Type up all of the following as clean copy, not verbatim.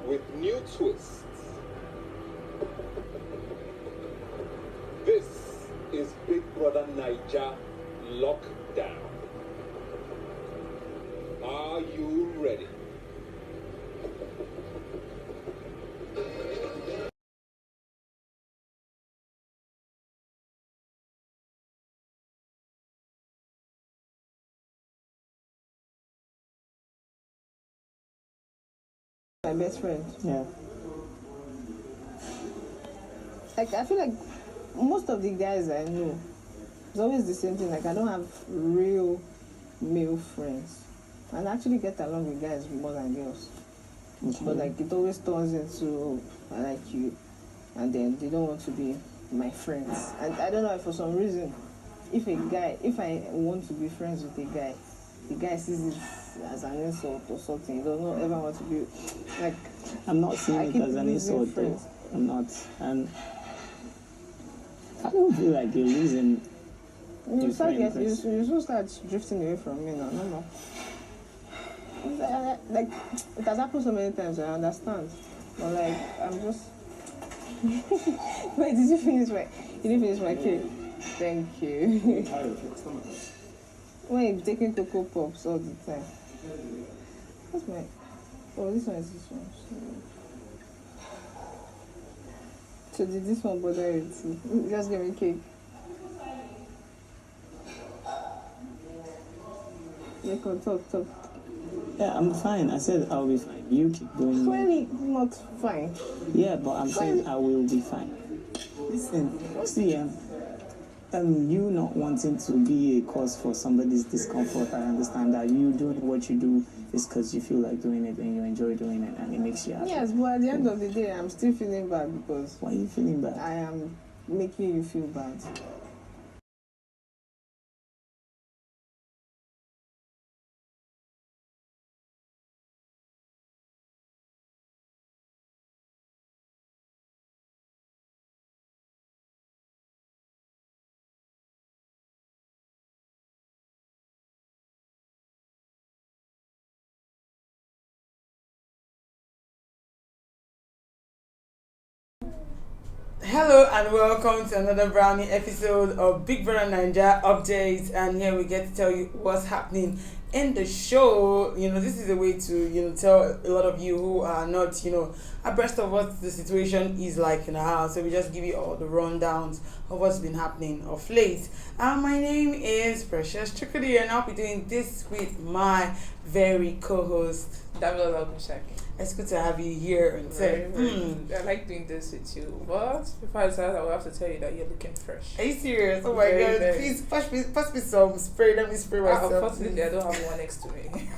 with new twists. This is Big Brother Naija Lockdown. Are you ready? My best friend. Yeah. Like, I feel like most of the guys I know, it's always the same thing. Like, I don't have real male friends. And I actually get along with guys more than girls. Okay. But, like, it always turns into, I like you. And then they don't want to be my friends. And I don't know, for some reason, if I want to be friends with a guy, the guy sees it as an insult or something. He does not ever want to be, like... I'm not seeing it as an insult, though. I'm not. And I don't feel like you're losing. You should start drifting away from me now. No. Like, it has happened so many times, I understand. But, like, I'm just... Wait, you didn't finish my cake? Thank you. Why you taking Cocoa Pops all the time? What's my... Oh, this one is this one. So did this one bother you too? Just give me cake. Laycon, talk. Yeah, I'm fine. I said I'll be fine. You keep doing. Clearly not fine. Yeah, but I'm saying I will be fine. Listen, see, you not wanting to be a cause for somebody's discomfort, I understand that. You doing what you do is because you feel like doing it and you enjoy doing it and it makes you happy. Yes, but at the end of the day, I'm still feeling bad because... Why are you feeling bad? I am making you feel bad. Hello and welcome to another brownie episode of Big Brother Naija Updates, and here we get to tell you what's happening in the show. This is a way to tell a lot of you who are not abreast of what the situation is like in the house. So we just give you all the rundowns of what's been happening of late. My name is Precious Chukudi, and I'll be doing this with my very co-host David Shaki. It's good to have you here. And very good. I like doing this with you. But before I start, I will have to tell you that you're looking fresh. Are you serious? Oh my god. Please pass me some spray. Let me spray myself. Unfortunately, I don't have one next to me.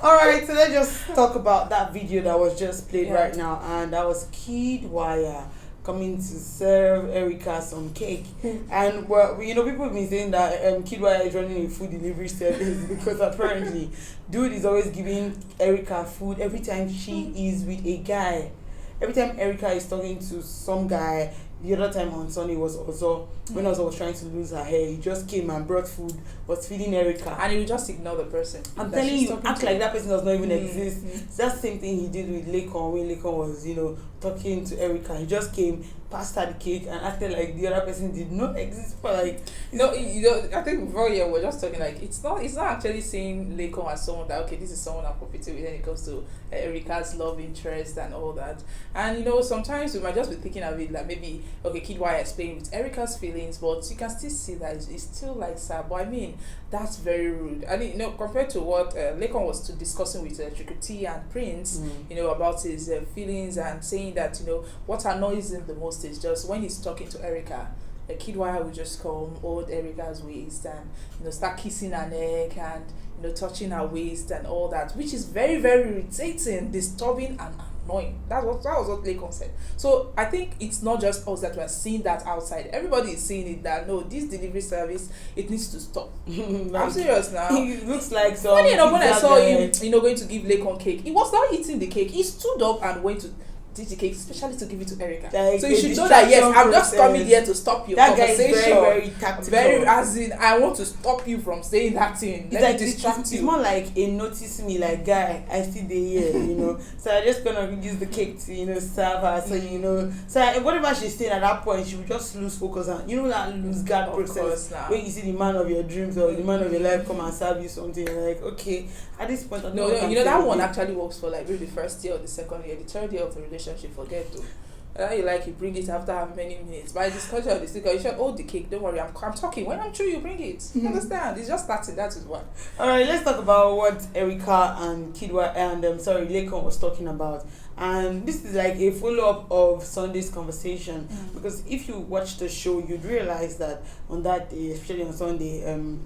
Alright, so let's just talk about that video that was just played right now. And that was Kidwaya coming to serve Erica some cake. And people have been saying that Kidwaya is running a food delivery service because apparently dude is always giving Erica food every time she is with a guy. Every time Erica is talking to some guy. The other time on Sunday was also when Ozo was trying to lose her hair. He just came and brought food, was feeding Erica. And he will just ignore the person. I'm telling you, act like that person does not even exist. It's that same thing he did with Laycon when Laycon was, talking to Erica. He just came, passed her the cake, and acted like the other person did not exist. But like, I think before we're just talking like it's not actually seeing Laycon as someone that this is someone I'm competing with when it comes to Erica's love interest and all that. And sometimes we might just be thinking of it like maybe Kidwaya is playing with Erica's feelings, but you can still see that it's still like sad. But I mean, that's very rude. I mean, compared to what Laycon was discussing with Trikiti and Prince, about his feelings and saying that what annoys him the most is just when he's talking to Erica. Kidwaya will just come, hold Erica's waist and start kissing her neck and touching her waist and all that, which is very, very irritating, disturbing and annoying. That was what Laycon said. So I think it's not just us that were seeing that outside. Everybody is seeing it that no, this delivery service, it needs to stop. I'm serious now. It looks like funny enough, when I saw him going to give Laycon cake, he was not eating the cake. He stood up and went to did the cake especially to give it to Erica. Like so you should know that yes, I'm just coming here to stop your that conversation. Guy is very, very tactical. Very as in I want to stop you from saying that thing. It's like it's more like a notice me like guy, I see the here, you know. So I'm just gonna use the cake to, you know, serve her. So you know, so whatever she's saying at that point, she will just lose focus on, you know, that lose guard process when you see the man of your dreams or the man of your life come and serve you something. You're like, okay, at this point, no, you know that one actually works for like maybe the first year or the second year, the third year of the relationship. Forget though. You bring it after how many minutes. By discussion of the sticker, you should hold the cake. Don't worry, I'm talking. When I'm through, you bring it. You understand? It's just starting. That is what. All right, let's talk about what Erica and Kidwaya and Laycon was talking about. And this is like a follow-up of Sunday's conversation, because if you watch the show, you'd realize that on that day, especially on Sunday,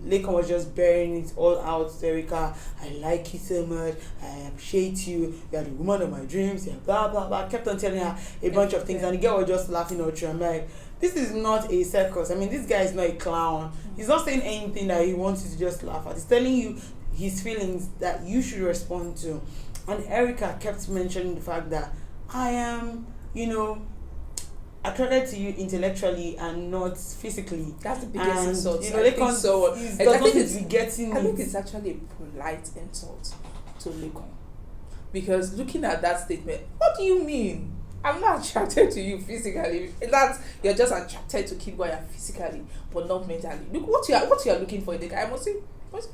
Laycon was just bearing it all out to Erica. I like you so much. I appreciate you. You are the woman of my dreams. Yeah, blah blah blah. Kept on telling her a bunch of things, and the girl was just laughing at her. I'm like, this is not a circus. I mean, this guy is not a clown. He's not saying anything that he wants you to just laugh at. He's telling you his feelings that you should respond to. And Erica kept mentioning the fact that I am, you know, attracted to you intellectually and not physically. That's the biggest insult. You know, Laycon I think it's actually a polite insult to Laycon. Because looking at that statement, what do you mean? I'm not attracted to you physically. That's you're just attracted to Kidwaya physically, but not mentally. Look what you are looking for in the guy. I must say,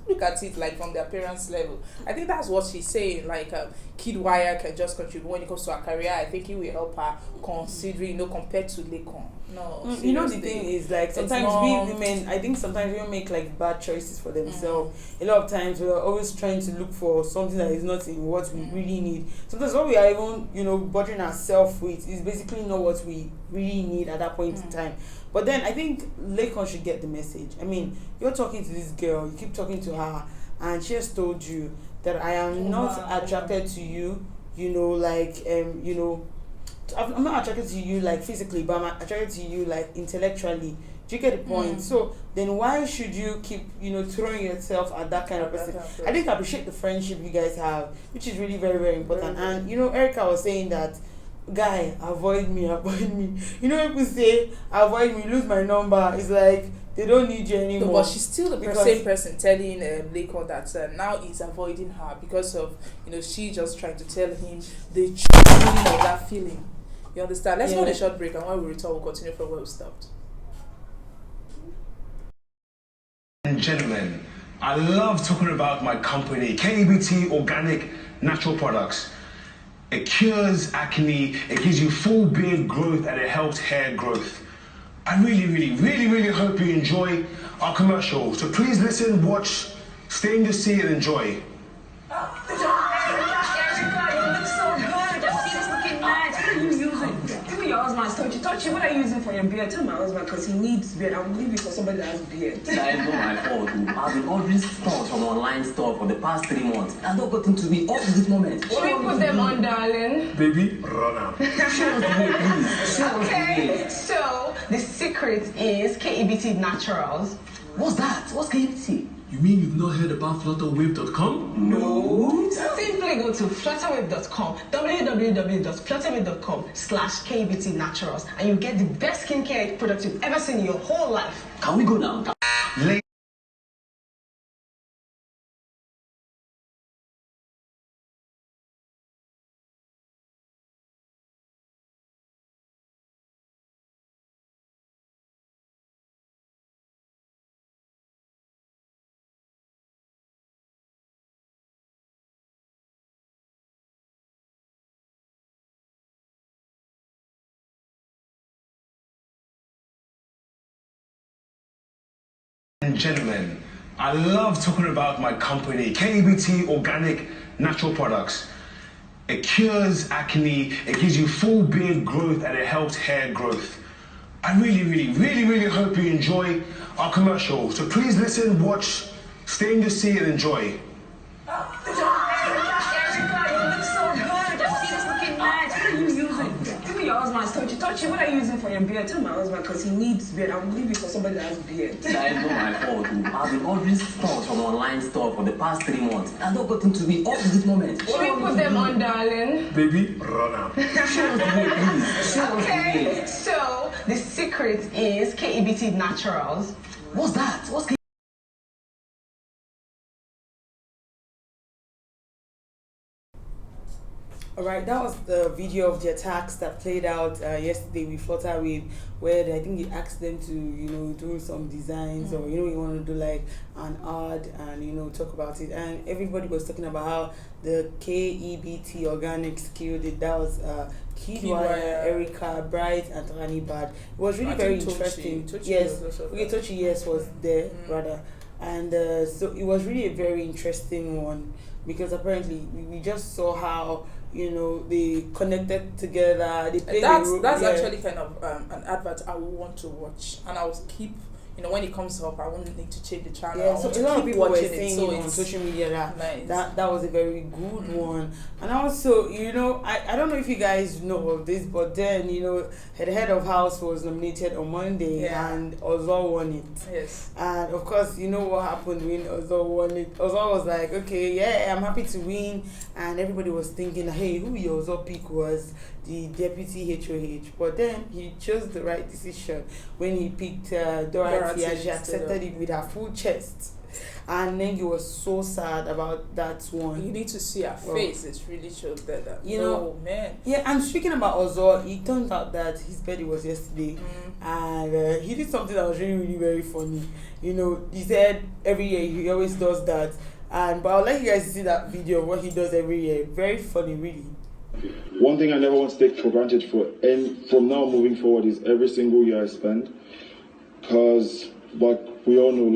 look at it like from the appearance level. I think that's what she's saying. Like Kidwaya can just contribute when it comes to her career. I think it will help her considering, you know, compared to Laycon. No, you know the thing is like sometimes we women, I think sometimes we make like bad choices for themselves. A lot of times we are always trying to look for something that is not in what we really need. Sometimes what we are even, you know, bothering ourselves with is basically not what we really need at that point in time. But then I think Laycon should get the message. I mean, you're talking to this girl, you keep talking to her, and she has told you that I am not attracted to you, you know, like you know, I'm not attracted to you like physically, but I'm attracted to you like intellectually. Do you get the point? So then why should you keep, you know, throwing yourself at that kind of person? I think I appreciate the friendship you guys have, which is really very, very important. And you know, Erica was saying that, guy, avoid me. You know, people say avoid me, lose my number. It's like they don't need you anymore. No, but she's still the same person telling Laycon that now he's avoiding her because of, you know, she just trying to tell him the true meaning of that feeling. You understand? Let's go on a short break, and when we return, we'll continue from where we stopped. And gentlemen, I love talking about my company, KBT Organic Natural Products. It cures acne, it gives you full beard growth, and it helps hair growth. I really hope you enjoy our commercial. So please listen, watch, stay in your seat and enjoy. Touch it. What are you using for your beard? Tell my husband because he needs beard. I will leave it for somebody that has beard. That is not my fault. I've been ordering stuff from online store for the past 3 months. I've not gotten to me up to this moment. Should we put them on, darling? Baby, run out. Show us the way, please. Show us the way. So the secret is KEBT Naturals. What's that? What's KBT? You mean you've not heard about flutterwave.com? No. Simply go to flutterwave.com, www.flutterwave.com/KBT Naturals, and you get the best skincare products you've ever seen in your whole life. Can we go now? And gentlemen, I love talking about my company, KBT Organic Natural Products. It cures acne, it gives you full beard growth, and it helps hair growth. I really hope you enjoy our commercial. So please listen, watch, stay in your seat and enjoy. Touch Tochi, what are you using for your beard? Tell my husband because he needs beard. I'll leave it for somebody that has beard. That is not my fault. I've been ordering stuff from online store for the past 3 months. I've not gotten to be up to this moment. Should we put them on, darling? Baby, run up. Show us the way, please. Show us the Okay, way. so the secret is KEBT Naturals. What's that? What's Alright, that was the video of the attacks that played out yesterday with Flutterwave, where I think he asked them to, do some designs or, you want to do like an ad and, talk about it. And everybody was talking about how the KEBT Organics killed it. That was Kidwaya, Erica, Bright, and Rani Bad. It was really very interesting. Tochi, yes, was there, rather. And so it was really a very interesting one because apparently we just saw how they connected together. They played that's actually kind of an advert I would want to watch, and I will keep. When it comes up, I won't need to change the channel. Yeah, so a lot of people were saying so on social media nice. that was a very good one. And also, I don't know if you guys know of this, but then, the head of house was nominated on Monday and Ozor won it. Yes. And of course, you know what happened when Ozor won it. Ozor was like, okay, yeah, I'm happy to win. And everybody was thinking, hey, who your Ozor pick was? The deputy HOH, but then he chose the right decision when he picked Dorothy and she accepted it with her full chest. And Nengi was so sad about that one. You need to see her face. It really shows that. Oh man. Yeah, and speaking about Ozor, it turned out that his birthday was yesterday, and he did something that was really, really very funny. He said every year he always does that, but I'll let you guys see that video of what he does every year. Very funny, really. One thing I never want to take for granted from now moving forward is every single year I spend, because like we all know,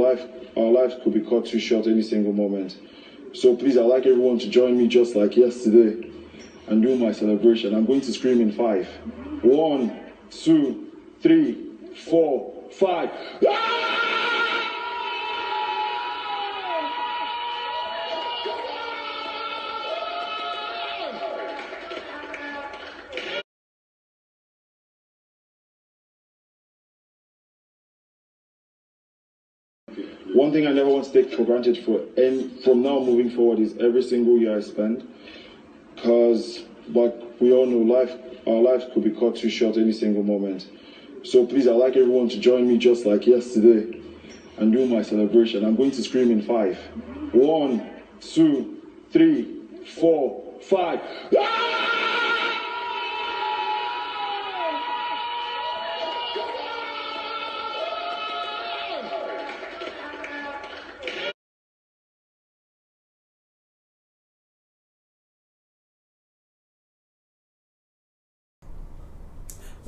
our lives could be cut too short any single moment. So please, I'd like everyone to join me just like yesterday and do my celebration. I'm going to scream in 5. 1, 2, 3, 4, 5. One thing I never want to take for granted from now moving forward is every single year I spend, because like we all know, our lives could be cut too short any single moment. So please, I'd like everyone to join me just like yesterday and do my celebration. I'm going to scream in 5. 1, 2, 3, 4, 5.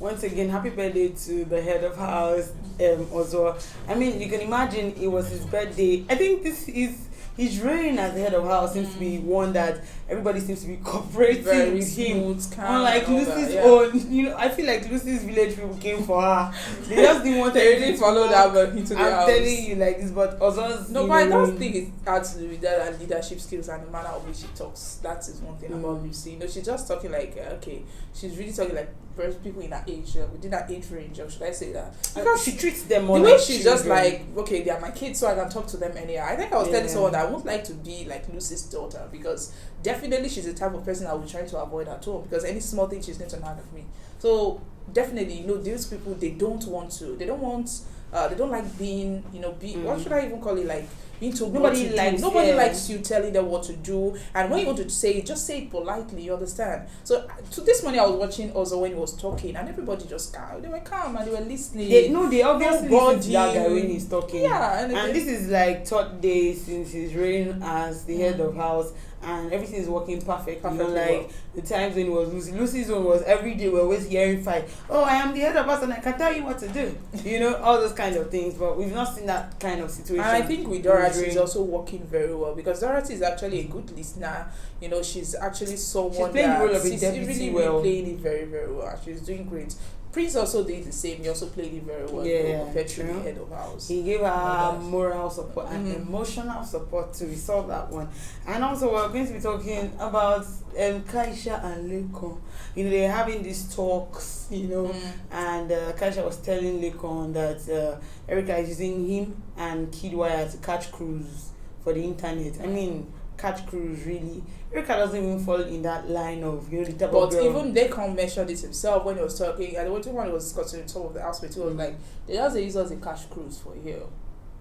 Once again, happy birthday to the head of house, Ozor. I mean, you can imagine it was his birthday. I think this is his reign as the head of house seems to be one that everybody seems to be cooperating with him. Unlike Lucy's own, I feel like Lucy's village people came for her. They just didn't want they really followed that into the house. I'm telling you like this, but Ozor's but I don't think it has to do with that and leadership skills and the manner of which she talks. That is one thing about Lucy. She's just talking like she's really talking like people in her age, within her age range, or should I say that? Because she treats them more the way like she's children. Just like, okay, they are my kids, so I can talk to them anyhow. I think I was telling someone that I would like to be like Lucy's daughter, because definitely she's the type of person I would try to avoid at home, because any small thing she's going to nag at me. So definitely, these people, they don't like being, what should I even call it, like being told nobody likes you telling them what to do, and when you want to say it, just say it politely, you understand? So this morning I was watching also when he was talking, and everybody just calm, they were calm and they were listening. They obviously listen to that guy when he's talking. And this is like 3rd day since his reign as the head of house, and everything is working perfectly. Like the times when it was Lucy's own was every day we're always hearing fight. Oh, I am the head of house and I can tell you what to do. All those kind of things, but we've not seen that kind of situation. And I think with Dorothy is also working very well, because Dorothy is actually a good listener. She's actually someone she's playing the role of a deputy really well. Playing it very, very well. She's doing great. Prince also did the same. He also played it very well. Yeah, compared to the head of house. He gave her moral support and emotional support too. We saw that one. And also we're going to be talking about Kaisha and Laycon. You know, they're having these talks, you know, and Kaisha was telling Laycon that Erica is using him and Kidwaya to catch crews for the internet. I mean, catch crews, really. Erica doesn't even fall in that line of, you know, the type of girl. But even Laycon mentioned it himself when he was talking, and when he was discussing some of the aspects, he was like, they just use us a catch cruise for here.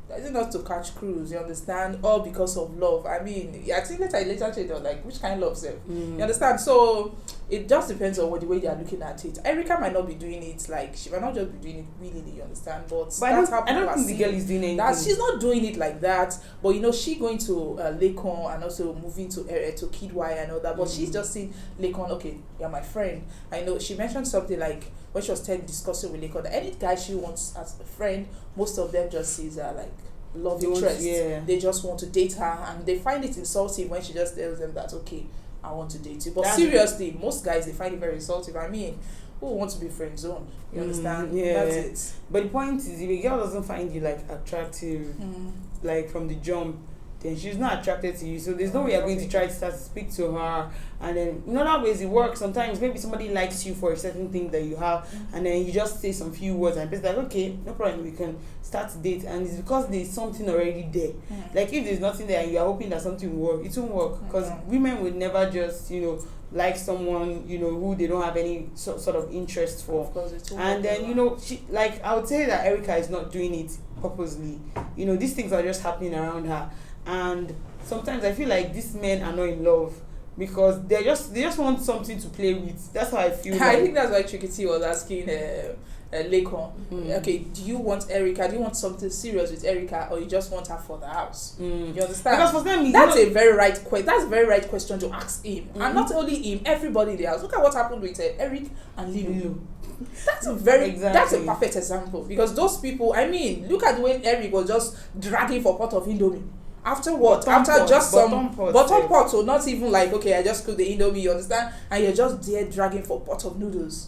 It's not to catch cruise, you understand? All because of love. I mean, I think later they were like, which kind of love, self? You understand? So it just depends on the way they are looking at it. Erica might not be doing it like, she might not just be doing it willingly, you understand? But that's how people I don't think the girl is doing anything. She's not doing it like that. But you know, she going to Laycon and also moving to Kidwaya and all that. But she's just saying, Laycon, okay, you're my friend. I know she mentioned something like, when she was discussing with Laycon, that any guy she wants as a friend, most of them just sees her like love interest. They just want to date her, and they find it insulting when she just tells them that, okay, I want to date you. But seriously, most guys, they find it very insulting. I mean, who wants to be friend zoned? You understand? That's it. But the point is, if a girl doesn't find you like attractive, like from the jump, then she's not attracted to you. So there's no way you're going to try to start to speak to her. And then in other ways it works. Sometimes maybe somebody likes you for a certain thing that you have, and then you just say some few words and it's like, okay, no problem, we can start to date. And it's because there's something already there. Like if there's nothing there and you are hoping that something will work, it won't work. Because women would never just, you know, like someone, you know, who they don't have any sort of interest for. Of course, it won't and then, you know, she, like, I would say that Erica is not doing it purposely. You know, these things are just happening around her. And sometimes I feel like these men are not in love because they just want something to play with. That's how I feel. I think that's why Tricky T was asking Laycon, okay, do you want Erica? Do you want something serious with Erica, or you just want her for the house? You understand? Because for them, that's a very right question to ask him, and not only him, everybody in the house. Look at what happened with Eric and Lilo. That's a that's a perfect example, because those people, I mean, look at the way Eric was just dragging for pot of Indomie. After what? After just some bottom pot, so not even like, okay, I just cook the Indomie, you understand? And you're just there dragging for pot of noodles.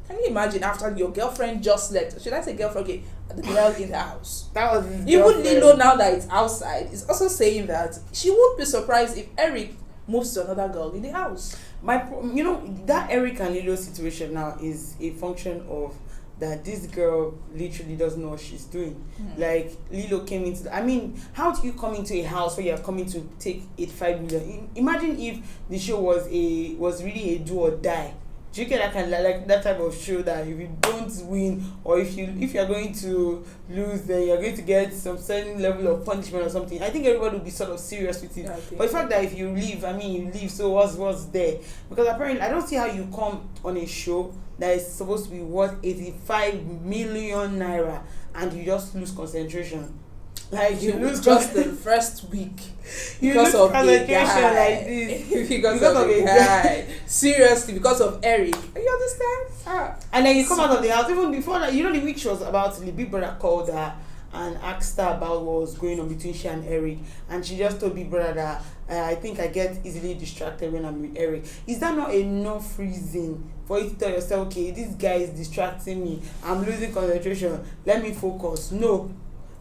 Can you imagine after your girlfriend just left? Should I say girlfriend? Okay, the girl in the house. That was even Lilo, now that it's outside, is also saying that she won't be surprised if Eric moves to another girl in the house. You know, that Eric and Lilo situation now is a function of that this girl literally doesn't know what she's doing. Like Lilo came into I mean, how do you come into a house where you're coming to take 85 million? Imagine if the show was really a do or die. Do you get that kind of like that type of show that if you don't win, or if you're going to lose, then you're going to get some certain level of punishment or something? I think everybody will be sort of serious with it. But the fact that if you leave, I mean, you leave, so what's there? Because apparently I don't see how you come on a show that is supposed to be worth 85 million naira and you just lose concentration. Like you lose just the first week because of a guy. Like this. because of a guy. Seriously, because of Eric. You understand? And then you come out of the house. Even before that, you know, the week she was about to leave, Big Brother called her and asked her about what was going on between she and Eric, and she just told Big Brother that I think I get easily distracted when I'm with Eric. Is that not enough reason for you to tell yourself, okay, this guy is distracting me, I'm losing concentration, let me focus? No.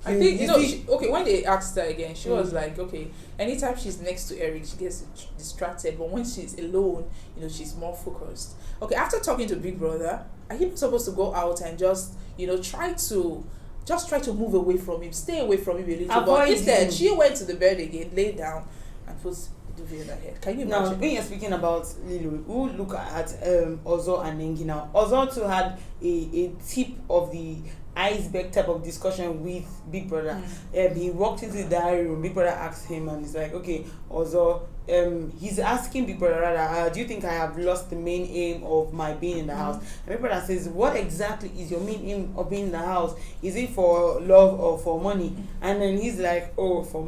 I think, you know, when they asked her again, she was like, okay, anytime she's next to Eric, she gets distracted, but when she's alone, you know, she's more focused. Okay, after talking to Big Brother, are you supposed to go out and just, you know, try to move away from him, stay away from him a little? But instead, she went to the bed again, laid down, and put the duvet in her head. Can you imagine? Now, when you're speaking about Lilo, we'll look at Ozo and Nengi now. Ozo too had a tip of the iceberg type of discussion with Big Brother. He walked into the diary room. Big Brother asked him, and he's like, okay, Ozo, he's asking Big Brother rather, do you think I have lost the main aim of my being in the house? And Big Brother says, what exactly is your main aim of being in the house? Is it for love or for money? And then he's like, oh, for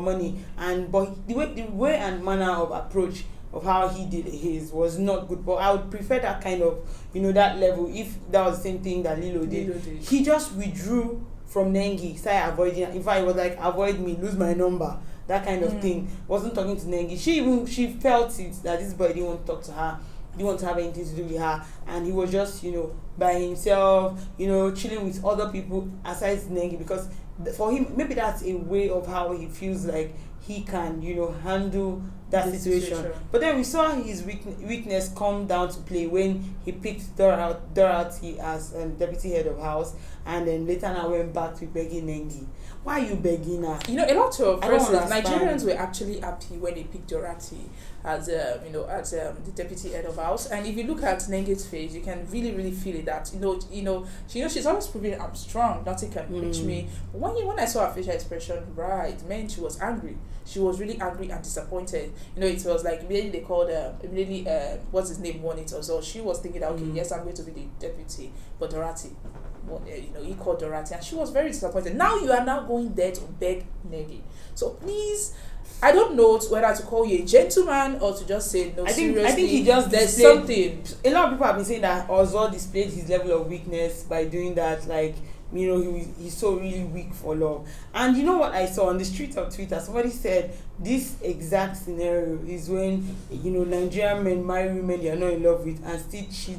money. And but the way and manner of approach of how he did his was not good. But I would prefer that kind of, you know, that level if that was the same thing that Lilo did. He just withdrew from Nengi, started avoiding. In fact, it was like, avoid me, lose my number, that kind of thing. Wasn't talking to Nengi. She felt it that this boy didn't want to talk to her. didn't want to have anything to do with her, and he was just, by himself, chilling with other people aside Nengi, because for him maybe that's a way of how he feels like he can, handle that situation. But then we saw his weakness come down to play when he picked Dorothy as deputy head of house, and then later now went back to begging Nengi. Why are you begging her? A lot of Nigerians were actually happy when they picked Dorothy as the deputy head of house. And if you look at Nengi's face, you can really feel it that she's always proving I'm strong, nothing can reach me. But when I saw her facial expression, man, she was angry. She was really angry and disappointed. It was like immediately they called what's his name won it or so. She was thinking that yes, I'm going to be the deputy, but Dorothy. He called Dorothy and she was very disappointed. Now you are now going there to beg Nengi. So please, I don't know whether to call you a gentleman or to just say no. Seriously, I think he just there's something. A lot of people have been saying that Ozor displayed his level of weakness by doing that. Like, he's so really weak for love. And you know what I saw on the street of Twitter? Somebody said this exact scenario is when Nigerian men marry women they are not in love with and still cheat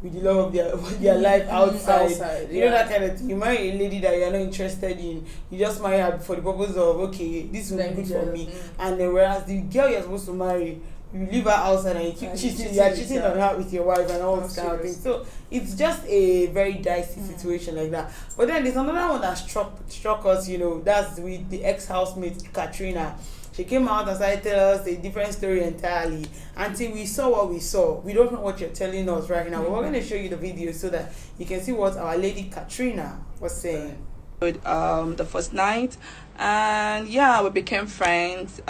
with the love of their life outside. That kind of thing. You marry a lady that you're not interested in, you just marry her for the purpose of, okay, this will be good for me. And then whereas the girl you're supposed to marry, you leave her outside and you keep cheating, you're cheating on her with your wife and all this kind of thing. So it's just a very dicey situation like that. But then there's another one that struck us, that's with the ex-housemate Katrina. She came out and started telling us a different story entirely. Until we saw what we saw. We don't know what you're telling us right now. But we're going to show you the video so that you can see what our lady Katrina was saying. The first night, and we became friends.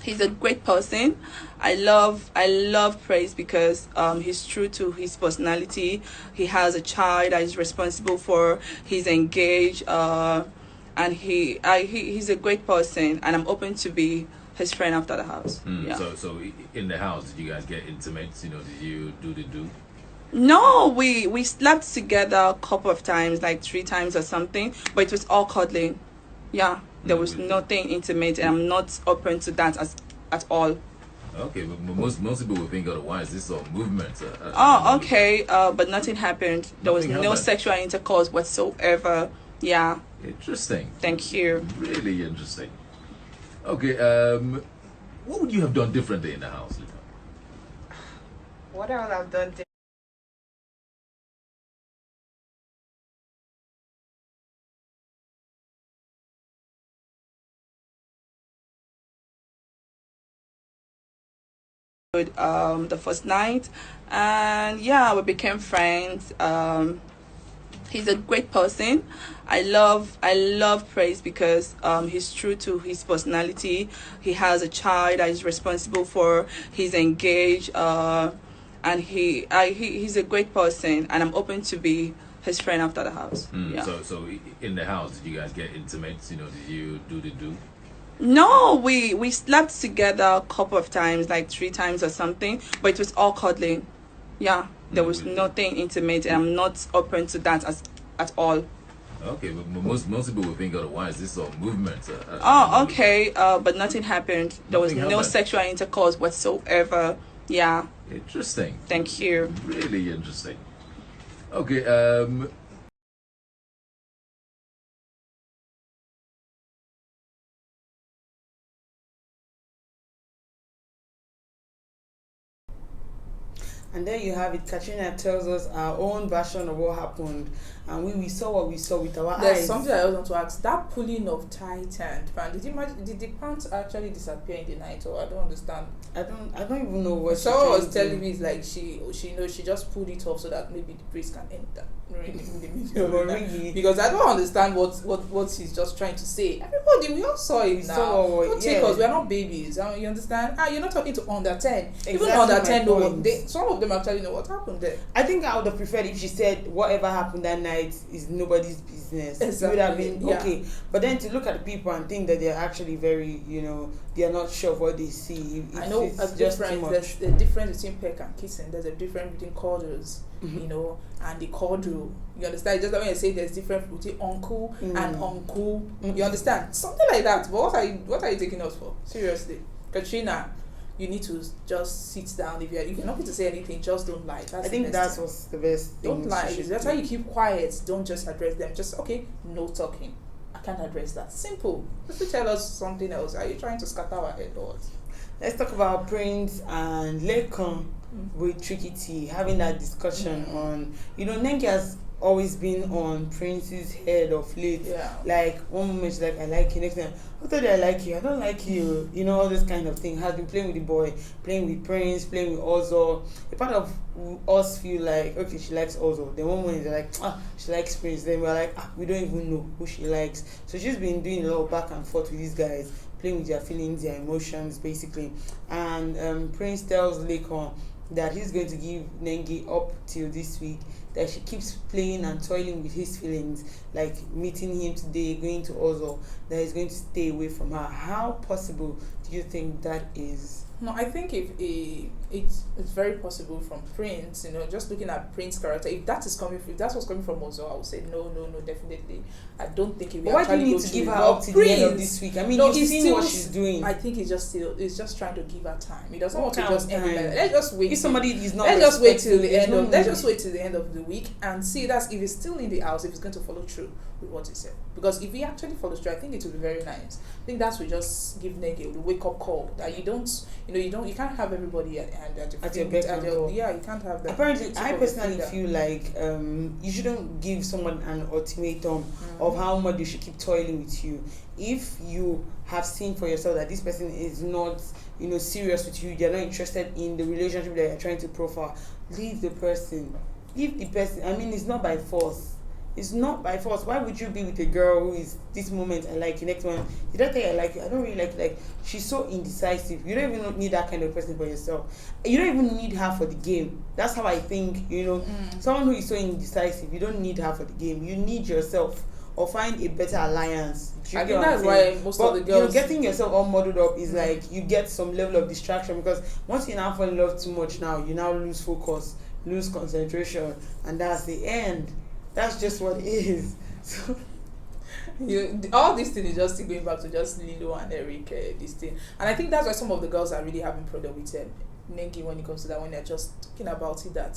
He's a great person. I love Praise because he's true to his personality. He has a child that he's responsible for. He's engaged. And he's a great person, and I'm open to be his friend after the house. So in the house, did you guys get intimate? Did you do the do? No, we slept together a couple of times, like 3 times or something, but it was all cuddling. There was nothing intimate, and I'm not open to that at all. Okay, but most people will think otherwise. This is all movement. But nothing happened. There was no sexual intercourse whatsoever. Interesting. Thank you. Really interesting. Okay, what would you have done differently in the house, Lilo? What I would have done the first night, and we became friends. He's a great person. I love Praise because he's true to his personality. He has a child that he's responsible for. He's engaged, and he's a great person, and I'm open to be his friend after the house. So in the house, did you guys get intimate? Did you do the do? No, we slept together a couple of times, like 3 times or something, but it was all cuddling. There was nothing intimate, and I'm not open to that at all. Okay, but most people will think otherwise. This is all movement. But nothing happened. There was no sexual intercourse whatsoever. Interesting. Thank you. Really interesting. Okay, And there you have it. Katrina tells us our own version of what happened, and we saw what we saw with our eyes. There's something I also want to ask. That pulling of tight and did the pants actually disappear in the night, or I don't understand? I don't even know what. Someone was telling me it's like she just pulled it off so that maybe the priest can enter in the middle of the night. Because I don't understand what he's just trying to say. Everybody, we all saw it now. Don't take us, we are not babies. You understand? You're not talking to under 10. Even under 10 know what some of them actually know what happened there. I think I would have preferred if she said whatever happened that night is nobody's business. Exactly. It would have been okay. But then to look at the people and think that they're actually very, they are not sure of what they see. I know there's a difference between peck and kissing. There's a difference between cuddles, and the cuddle. You understand? Just like when you say there's difference between uncle and uncle. You understand? Something like that. But what are you taking us for? Seriously. Katrina, you need to just sit down. If you're not going to say anything, just don't lie. That's I think that's what's the best thing. Don't lie. That's why you keep quiet. Don't just address them. Just, okay, no talking. I can't address that. Simple. If you tell us something else, are you trying to scatter our head or what? Let's talk about Prince and Laycon with Tricky T, having that discussion on, Nengi has always been on Prince's head of late. Yeah. Like, one moment she's like, I like you, next time, I thought I like you, I don't like you, all this kind of thing. Has been playing with the boy, playing with Prince, playing with Ozo. A part of us feel like, okay, she likes Ozo. Then one moment they're like, she likes Prince. Then we're like, we don't even know who she likes. So she's been doing a lot of back and forth with these guys, playing with their feelings, their emotions, basically. And Prince tells Laycon that he's going to give Nengi up till this week, that she keeps playing and toiling with his feelings, like meeting him today, going to Ozo, that he's going to stay away from her. How possible do you think that is? No, I think if it's very possible from Prince, just looking at Prince's character, if that's what's coming from Ozo, I would say no, definitely. I don't think it will. Why do you need to give her up to the end of this week? I mean, you've seen what she's doing. I think it's just trying to give her time. He doesn't want to just end it like that. Let's just wait. If somebody is not, let's just wait till the end of the week and see if he's still in the house, if he's going to follow through with what he said. Because if he actually follows through, I think it will be very nice. I think that will just give Nengi the wake up call that you can't have everybody at your beck and call. Yeah, you can't have that. Apparently, I personally feel like you shouldn't give someone an ultimatum of how much they should keep toiling with you. If you have seen for yourself that this person is not, serious with you, they're not interested in the relationship that you're trying to profile, leave the person. Leave the person. I mean, it's not by force. It's not by force. Why would you be with a girl who is this moment I like you, next one did I think I like you? I don't really like you. Like, she's so indecisive. You don't even need that kind of person for yourself. You don't even need her for the game. That's how I think. Someone who is so indecisive, you don't need her for the game. You need yourself, or find a better alliance. I think that's why most of the girls, getting yourself all muddled up is like you get some level of distraction, because once you now fall in love too much, now you now lose focus, lose concentration, and that's the end. That's just what it is. So all this thing is just still going back to just Lilo and Eric, this thing. And I think that's why some of the girls are really having problem with Nengi when it comes to that, when they're just talking about it, that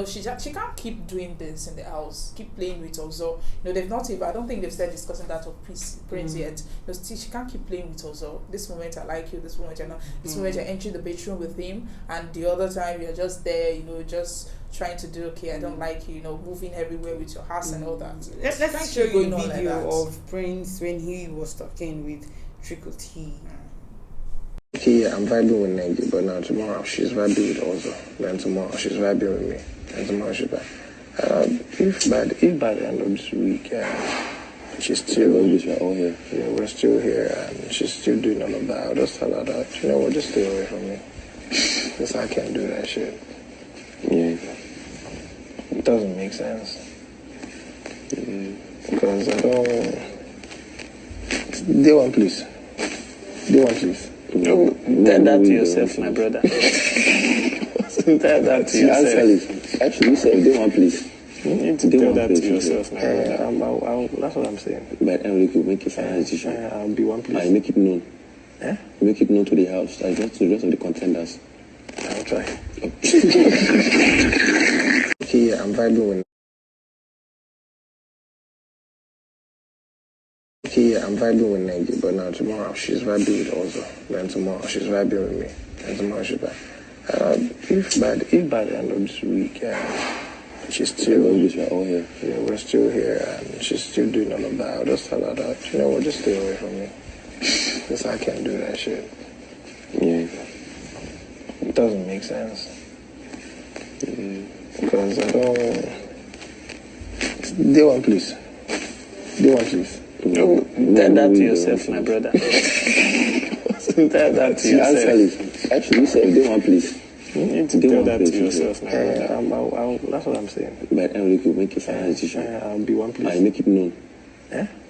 she can't keep doing this in the house, keep playing with Ozo. They've not even, I don't think they've started discussing that of Prince yet. She can't keep playing with Ozo. This moment I like you, this moment you're not, this moment you're entering the bedroom with him, and the other time you're just there, just trying to do, okay, I don't like you, moving everywhere with your house and all that. Let's show you a video of Prince when he was talking with Tricky T. Okay, I'm vibing with Nengi, but now tomorrow she's vibing with Ozo. Then tomorrow she's vibing with me. Then tomorrow she's if by the end of this week, she's still we're still here, and she's still doing all of that, I'll just tell her that, just stay away from me. Because I can't do that shit. Yeah. It doesn't make sense. Because I don't. Day one, please. No, tell that to yourself, my brother. Tell that to yourself. Actually, you said day one, please. You need to tell that to yourself, my brother. That's what I'm saying. But Eric will make a final decision. I'll be one, please. I make it known. Make it known to the house. I just to the rest of the contenders. I'll try. Okay, I'm vibing with. I'm vibing with Nengi, but now tomorrow she's vibing with Ozo. Then tomorrow she's vibing with me. Then tomorrow she's if by the end of this week, she's still we're still here, and she's still doing all of that, I'll just tell her that, just stay away from me. Because I can't do that shit. Yeah. It doesn't make sense. Because I don't. Day one, please. No, tell that to yourself, my brother. Tell that to yourself. Actually, you said day one, please. You need to tell that to yourself, my brother. That's what I'm saying. But Eric will make a final decision. I'll be one, please. I make it known.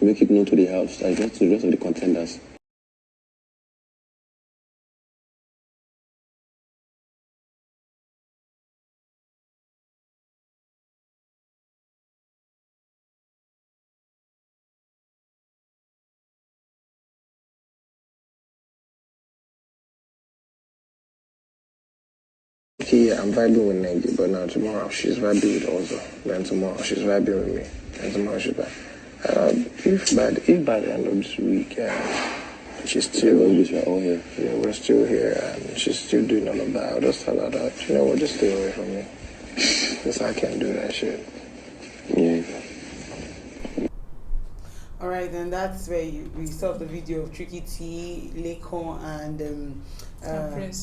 Make it known to the house. I just to the rest of the contenders. Okay, I'm vibing with Nengi, but now tomorrow she's vibing with also. Then tomorrow she's vibing with me. Then tomorrow she's back. If by the end of this week, she's still here. Yeah, we're still here, and she's still doing all of that. I'll just tell her that, you know what, just stay away from me. Because I can't do that shit. Yeah. Alright, then that's where we saw the video of Tricky T, Laycon, and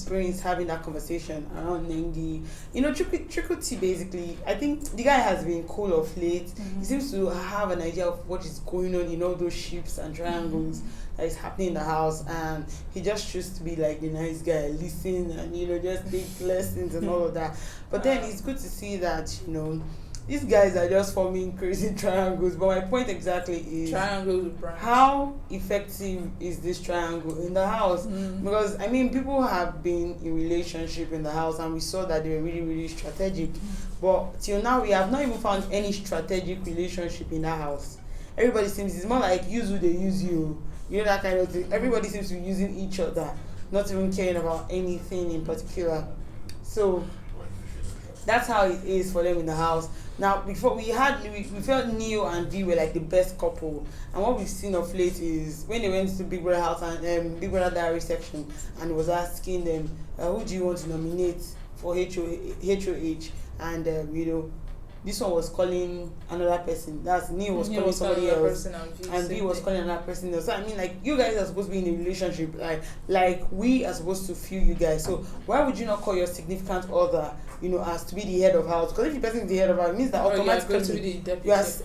Prince having that conversation around Nengi. You know, Tricky T basically, I think the guy has been cool of late. He seems to have an idea of what is going on in all those ships and triangles that is happening in the house, and he just chooses to be like the nice guy, listen and, you know, just take lessons and all of that. But then it's good to see that, you know, these guys are just forming crazy triangles. But my point exactly is how effective is this triangle in the house? Because I mean, people have been in relationship in the house, and we saw that they were really, really strategic. But till now, we have not even found any strategic relationship in that house. Everybody seems, it's more like use who they use you. You know, that kind of thing. Everybody seems to be using each other, not even caring about anything in particular. So that's how it is for them in the house. Now, before we felt Neo and V were like the best couple, and what we've seen of late is when they went to Big Brother house and Big Brother diary section, and was asking them, who do you want to nominate for HOH, and you know, this one was calling another person. That's Neo was calling somebody else, and V was calling another person else. So I mean, like, you guys are supposed to be in a relationship, like we are supposed to feel you guys. So why would you not call your significant other, you know, as to be the head of house? Because if the person is the head of house, it means that automatically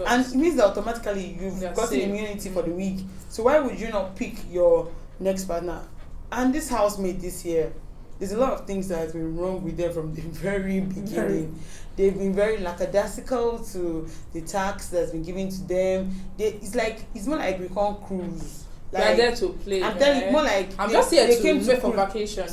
and it means that automatically you've gotten immunity for the week. So why would you not pick your next partner? And this housemate this year, there's a lot of things that has been wrong with them from the very beginning. They've been very lackadaisical to the tax that's been given to them. It's more like we can't cruise. Like, they're there to play. I'm telling you, more like I'm just here to wait for vacation.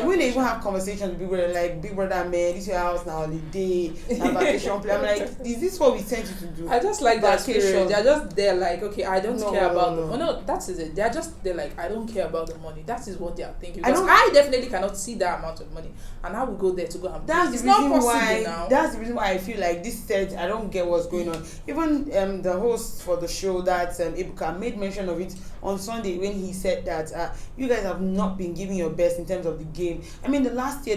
When they even have conversations with Big Brother, like, Big Brother, man, this is your house now, holiday, and vacation play. I'm like, is this what we sent you to do? I just like that spirit. They're just there, like, okay, I don't care about the money. No, that is it. They're just there, like, I don't care about the money. That is what they are thinking. Because I definitely cannot see that amount of money, and I will go there to go and. It's not possible now. That's the reason why I feel like this set. I don't get what's going on. Even the host for the show, that Ibuka, made mention of it on Sunday when he said that you guys have not been giving your best in terms of the game. I mean, the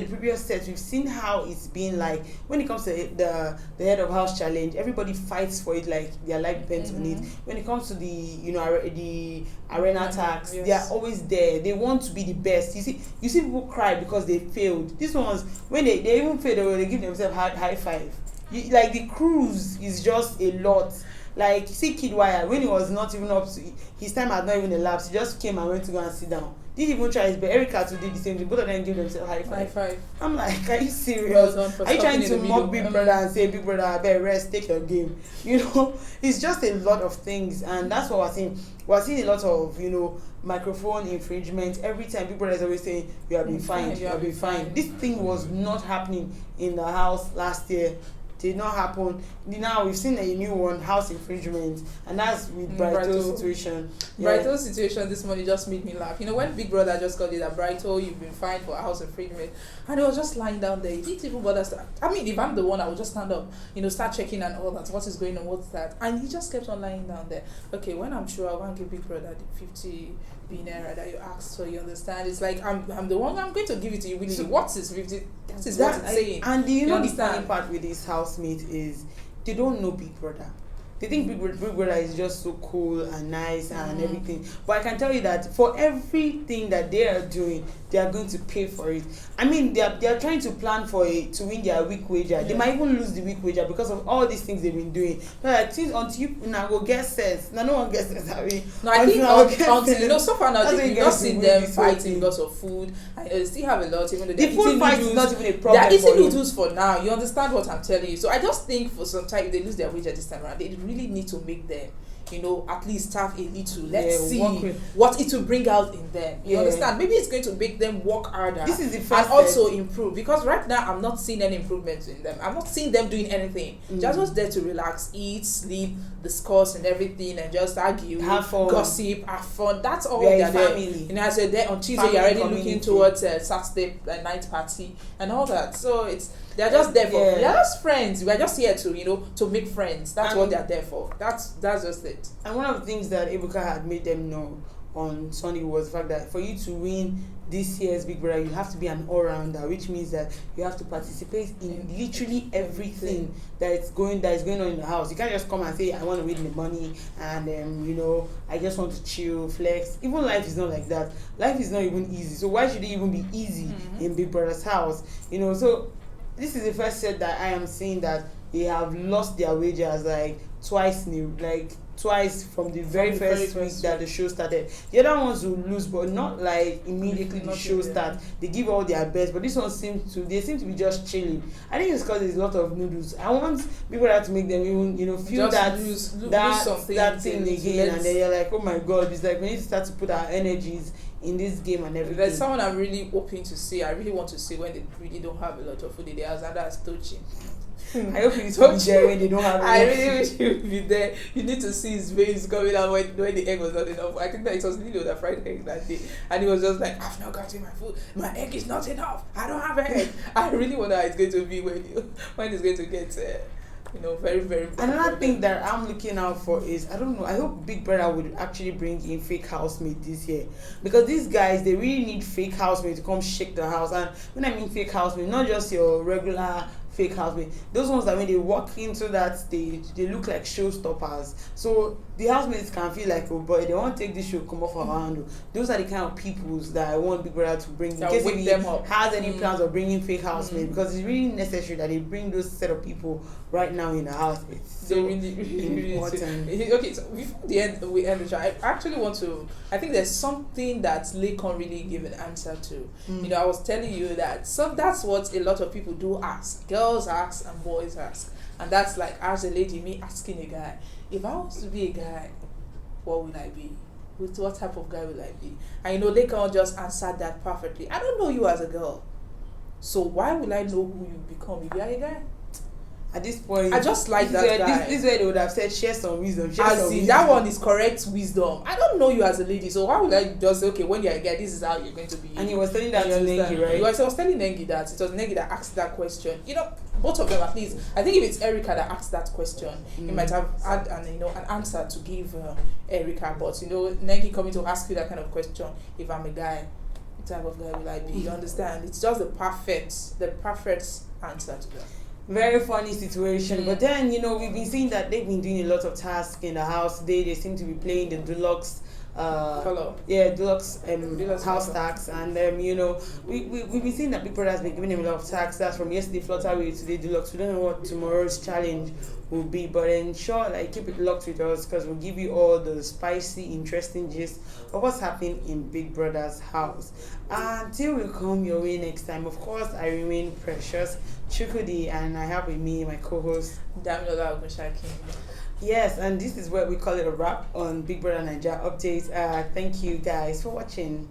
previous set, we've seen how it's been like when it comes to the head of house challenge. Everybody fights for it like their life depends on it. When it comes to the, you know, the arena tax, they are always there. They want to be the best. You see people cry because they failed. These ones, when they even fail, they give themselves high five. Like, the cruise is just a lot. Like, see Kidwaya, when he was not even up to his time, had not even elapsed, he just came and went to go and sit down. Didn't even try his best. Erica too did the same thing. Both of them gave themselves high five. I'm like, are you serious? Are you trying to mock Big Brother and say, Big Brother, I better rest, take your game? You know, it's just a lot of things, and that's what we're seeing. We're seeing a lot of, you know, microphone infringement. Every time Big Brother is always saying, you have been fined, you have been fined. This thing was not happening in the house last year. Did not happen. Now we've seen a new one, house infringement, and that's with Brighto's situation. Brighto's situation this morning just made me laugh. You know, when Big Brother just got it that Brighto, you've been fined for house infringement, and he was just lying down there. He didn't even bother. I mean, if I'm the one, I would just stand up, you know, start checking and all that. What is going on? What's that? And he just kept on lying down there. Okay, when I'm sure I want to give Big Brother the 50 BBNaija that you asked for, you understand? It's like I'm the one. I'm going to give it to you. Really, so, what's this 50? That is what it's saying. And you know, the funny part with this housemate is they don't know Big Brother. They think Big Brother is just so cool and nice and everything. But I can tell you that for everything that they are doing, they are going to pay for it. I mean, they are trying to plan for to win their week wager. They might even lose the week wager because of all these things they've been doing. But like, things until you now go get sense. Now no one gets sense that way. No, I think until you know, so far now they've not seen them fighting because of food. And they still have a lot, even though the food fight is not even a problem. They're eating noodles for now. You understand what I'm telling you? So I just think for some time, if they lose their wager this time around, they really need to make them, you know, at least have a little. Let's see with, what it will bring out in them. You Yeah. understand? Maybe it's going to make them work harder. This is the and first also improve, because right now I'm not seeing any improvements in them. I'm not seeing them doing anything. Just there to relax, eat, sleep, discuss and everything, and just argue, have fun, gossip, have fun. That's all they're they're there. family. You know, as they're on Tuesday, Family you're already community. looking towards Saturday night party and all that. So they're just there for Yeah. they're just friends. We're just here to, you know, to make friends. That's what they're there for. That's just it. And one of the things that Ebuka had made them know on Sunday was the fact that for you to win this year's Big Brother, you have to be an all-rounder, which means that you have to participate in literally everything that is going on in the house. You can't just come and say, I want to win the money and you know, I just want to chill, flex. Even life is not like that. Life is not even easy. So why should it even be easy in Big Brother's house? You know, so this is the first set that I am seeing that they have lost their wages like twice from the very first week that the show started. The other ones will lose, but not like immediately the show starts. They give all their best, but this one seem to be just chilling. I think it's because there's a lot of noodles. I want people to make them even, you know, feel just that thing again, and then you're like, oh my god, it's like we need to start to put our energies in this game and everything. There's someone I'm really hoping to see. I really want to see when they really don't have a lot of food in their house, and that's Tochi. I hope he's be there when they don't have enough. I really wish he would be there. You need to see his face coming out when the egg was not enough. I think that it was Lilo that fried egg that day, and he was just like, I've not gotten my food. My egg is not enough. I don't have an egg. I really wonder how it's going to be when it's going to get you know, very, very bad. Another thing that I'm looking out for is, I don't know, I hope Big Brother would actually bring in fake housemates this year, because these guys, they really need fake housemates to come shake the house. And when I mean fake housemates, not just your regular fake housemate, those ones that when they walk into that stage, they look like showstoppers. So the housemates can feel like, oh boy, they won't take this show come off our hand. Those are the kind of peoples that I want Big Brother to bring, in case if he has any plans of bringing fake housemates, because it's really necessary that they bring those set of people right now in the house. It's so really important. Okay, so before we end the show, I actually want to, I think there's something that Laycon really gave an answer to. You know, I was telling you that that's what a lot of people do ask. Girls ask and boys ask. And that's like, as a lady, me asking a guy, if I was to be a guy, what would I be? What type of guy will I be? And you know, Laycon just answered that perfectly. I don't know you as a girl, so why will I know who you become if you are a guy? At this point, I just like that guy. This is where they would have said, share some wisdom. That one is correct wisdom. I don't know you as a lady, so why would I just say, okay, when you're a guy, this is how you're going to be. And he was telling that to Nengi, right? I was telling Nengi that it was Nengi that asked that question. You know, both of them at least. I think if it's Erica that asked that question, he might have had an answer to give Erica. But you know, Nengi coming to ask you that kind of question, if I'm a guy, what type of guy will I be? You understand? It's just the perfect answer to that. Very funny situation. But then, you know, we've been seeing that they've been doing a lot of tasks in the house today. They seem to be playing the deluxe deluxe house tax, and you know, we've been seeing that Big Brother has been giving him a lot of tax. That's from yesterday Flutterway, today deluxe. We don't know what tomorrow's challenge will be, but ensure like keep it locked with us, because we'll give you all the spicy, interesting gist of what's happening in Big Brother's house. Until we come your way next time, of course, I remain Precious Chukudi, and I have with me my co-host Damilola Ogunshaki. Yes, and this is where we call it a wrap on Big Brother Naija updates. Thank you guys for watching.